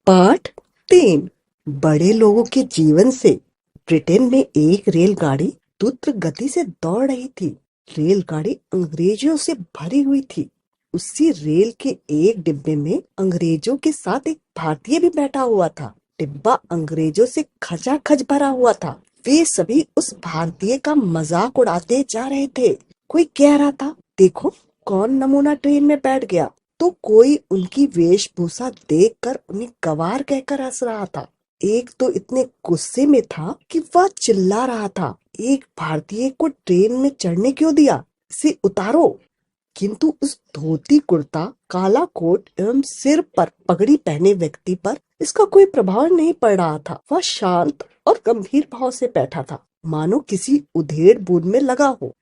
पाठ 3। बड़े लोगों के जीवन से। ब्रिटेन में एक रेलगाड़ी द्रुत गति से दौड़ रही थी। रेलगाड़ी अंग्रेजों से भरी हुई थी। उसी रेल के एक डिब्बे में अंग्रेजों के साथ एक भारतीय भी बैठा हुआ था। डिब्बा अंग्रेजों से खचाखच भरा हुआ था। वे सभी उस भारतीय का मजाक उड़ाते जा रहे थे। कोई कह रहा था, देखो कौन नमूना ट्रेन में बैठ गया, तो कोई उनकी वेशभूषा देखकर उन्हें गंवार कहकर हंस रहा था। एक तो इतने गुस्से में था कि वह चिल्ला रहा था, एक भारतीय को ट्रेन में चढ़ने क्यों दिया, इसे उतारो। किंतु उस धोती कुर्ता, काला कोट एवं सिर पर पगड़ी पहने व्यक्ति पर इसका कोई प्रभाव नहीं पड़ रहा था। वह शांत और गंभीर भाव से बैठा था, मानो किसी उधेड़ बुन में लगा हो।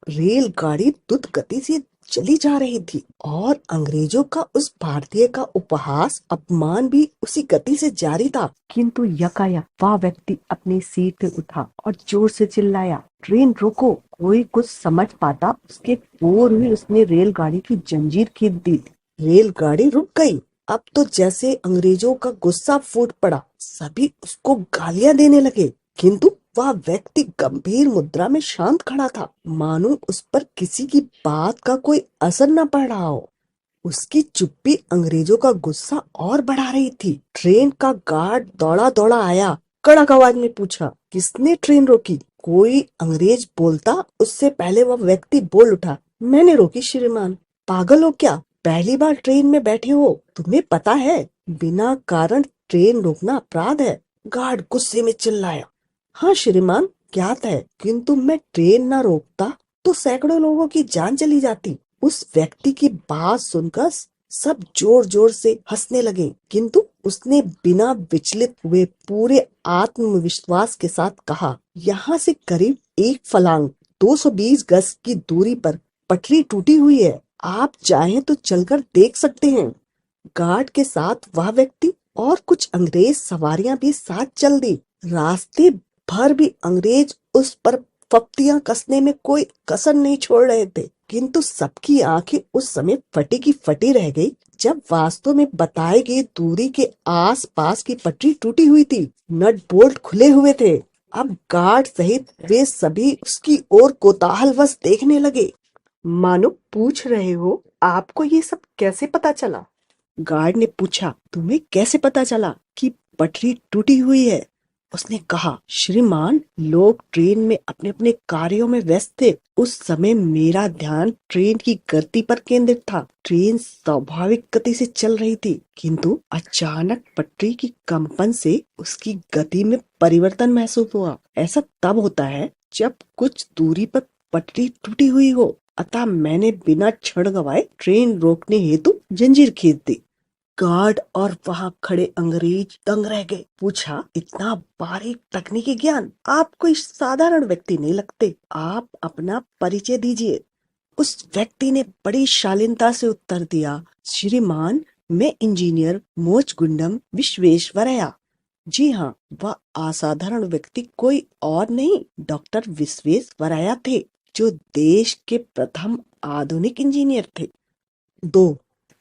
रेलगाड़ी द्रुत गति से चली जा रही थी और अंग्रेजों का उस भारतीय का उपहास अपमान भी उसी गति से जारी था। किंतु यकायक वह व्यक्ति अपनी सीट से उठा और जोर से चिल्लाया, ट्रेन रोको। कोई कुछ समझ पाता उसके पूर्व ही उसने रेलगाड़ी की जंजीर खींच दी। रेलगाड़ी रुक गई। अब तो जैसे अंग्रेजों का गुस्सा फूट पड़ा। सभी उसको गालियां देने लगे, किंतु वह व्यक्ति गंभीर मुद्रा में शांत खड़ा था, मानो उस पर किसी की बात का कोई असर न पड़ रहा हो। उसकी चुप्पी अंग्रेजों का गुस्सा और बढ़ा रही थी। ट्रेन का गार्ड दौड़ा दौड़ा आया, कड़क आवाज में पूछा, किसने ट्रेन रोकी। कोई अंग्रेज बोलता, उससे पहले वह व्यक्ति बोल उठा, मैंने रोकी श्रीमान। पागल हो क्या, पहली बार ट्रेन में बैठे हो, तुम्हें पता है बिना कारण ट्रेन रोकना अपराध है। गार्ड गुस्से में चिल्लाया, हाँ श्रीमान, ज्ञात है, किंतु मैं ट्रेन न रोकता तो सैकड़ों लोगों की जान चली जाती। उस व्यक्ति की बात सुनकर सब जोर जोर से हंसने लगे, किंतु उसने बिना विचलित हुए पूरे आत्मविश्वास के साथ कहा, यहाँ से करीब एक फलांग 220 गज की दूरी पर पटरी टूटी हुई है, आप चाहें तो चलकर देख सकते हैं। गार्ड के साथ वह व्यक्ति और कुछ अंग्रेज सवारियां भी साथ चल दी। रास्ते भर भी अंग्रेज उस पर फप्तियां कसने में कोई कसर नहीं छोड़ रहे थे, किंतु सबकी आंखें उस समय फटी की फटी रह गई जब वास्तव में बताई गई दूरी के आस पास की पटरी टूटी हुई थी। नट बोल्ट खुले हुए थे। अब गार्ड सहित वे सभी उसकी ओर कोताहलवश देखने लगे, मानो पूछ रहे हो, आपको ये सब कैसे पता चला। गार्ड ने पूछा, तुम्हें कैसे पता चला कि पटरी टूटी हुई है। उसने कहा, श्रीमान, लोग ट्रेन में अपने अपने कार्यों में व्यस्त थे। उस समय मेरा ध्यान ट्रेन की गति पर केंद्रित था। ट्रेन स्वाभाविक गति से चल रही थी, किंतु अचानक पटरी की कंपन से उसकी गति में परिवर्तन महसूस हुआ। ऐसा तब होता है जब कुछ दूरी पर पटरी टूटी हुई हो, अतः मैंने बिना क्षण गवाए ट्रेन रोकने हेतु जंजीर खींच दी। गार्ड और वहां खड़े अंग्रेज दंग रह गए। पूछा, इतना बारीक तकनीकी ज्ञान, आप कोई साधारण व्यक्ति नहीं लगते, आप अपना परिचय दीजिए। उस व्यक्ति ने बड़ी शालीनता से उत्तर दिया, श्रीमान, मैं इंजीनियर मोचगुंडम विश्वेश्वरैया। जी हाँ, वह असाधारण व्यक्ति कोई और नहीं, डॉक्टर विश्वेश्वरैया थे, जो देश के प्रथम आधुनिक इंजीनियर थे। 2।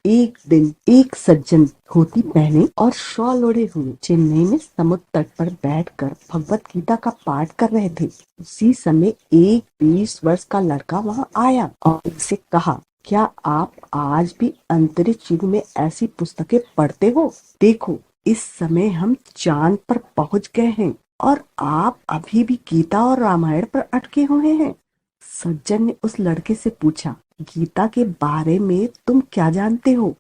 एक दिन एक सज्जन धोती पहने और शॉल ओढ़े हुए चेन्नई में समुद्र तट पर बैठकर भगवत गीता का पाठ कर रहे थे। उसी समय एक 20 वर्ष का लड़का वहां आया और उनसे कहा, क्या आप आज भी अंतरिक्ष युग में ऐसी पुस्तकें पढ़ते हो। देखो, इस समय हम चांद पर पहुंच गए हैं और आप अभी भी गीता और रामायण पर अटके हुए हैं। सज्जन ने उस लड़के से पूछा, गीता के बारे में तुम क्या जानते हो।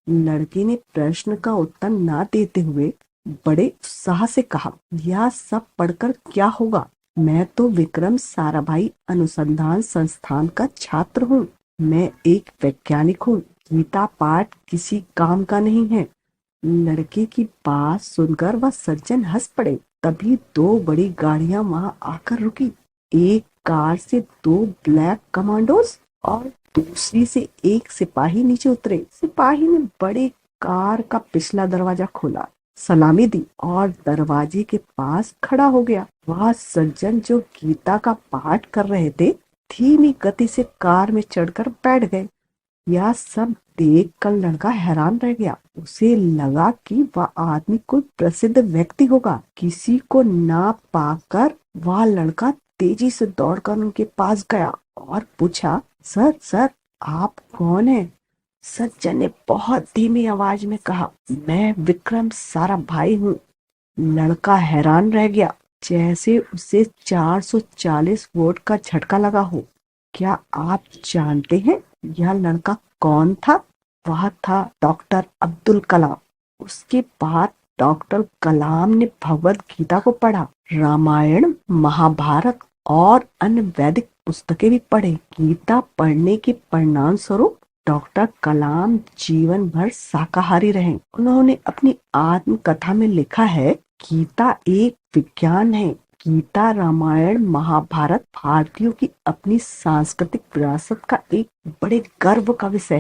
लड़के ने प्रश्न का उत्तर न देते हुए बड़े उत्साह से कहा, यह सब पढ़कर क्या होगा, मैं तो विक्रम साराभाई अनुसंधान संस्थान का छात्र हूँ, मैं एक वैज्ञानिक हूँ, गीता पाठ किसी काम का नहीं है। लड़के की बात सुनकर वह सज्जन हंस पड़े। तभी 2 बड़ी गाड़ियां वहां आकर रुकी। एक कार से 2 ब्लैक कमांडोज और दूसरी से एक सिपाही नीचे उतरे। सिपाही ने बड़े कार का पिछला दरवाजा खोला, सलामी दी और दरवाजे के पास खड़ा हो गया। वह सज्जन जो गीता का पाठ कर रहे थे, धीमी गति से कार में चढ़कर बैठ गए। यह सब देख कर लड़का हैरान रह गया। उसे लगा कि वह आदमी कोई प्रसिद्ध व्यक्ति होगा। किसी को ना पाकर वह लड़का तेजी से दौड़कर उनके पास गया और पूछा, सर सर आप कौन हैं? सज्जन ने बहुत धीमी आवाज में कहा, मैं विक्रम साराभाई हूँ। लड़का हैरान रह गया, जैसे उसे 440 वोल्ट का झटका लगा हो। क्या आप जानते हैं यह लड़का कौन था? वह था डॉक्टर अब्दुल कलाम। उसके बाद डॉक्टर कलाम ने भगवत गीता को पढ़ा, रामायण, महाभारत और अन्य वैदिक पुस्तकें भी पढ़े। गीता पढ़ने के परिणाम स्वरूप डॉक्टर कलाम जीवन भर शाकाहारी रहे। उन्होंने अपनी आत्मकथा में लिखा है, गीता एक विज्ञान है। गीता, रामायण, महाभारत भारतीयों की अपनी सांस्कृतिक विरासत का एक बड़े गर्व का विषय है।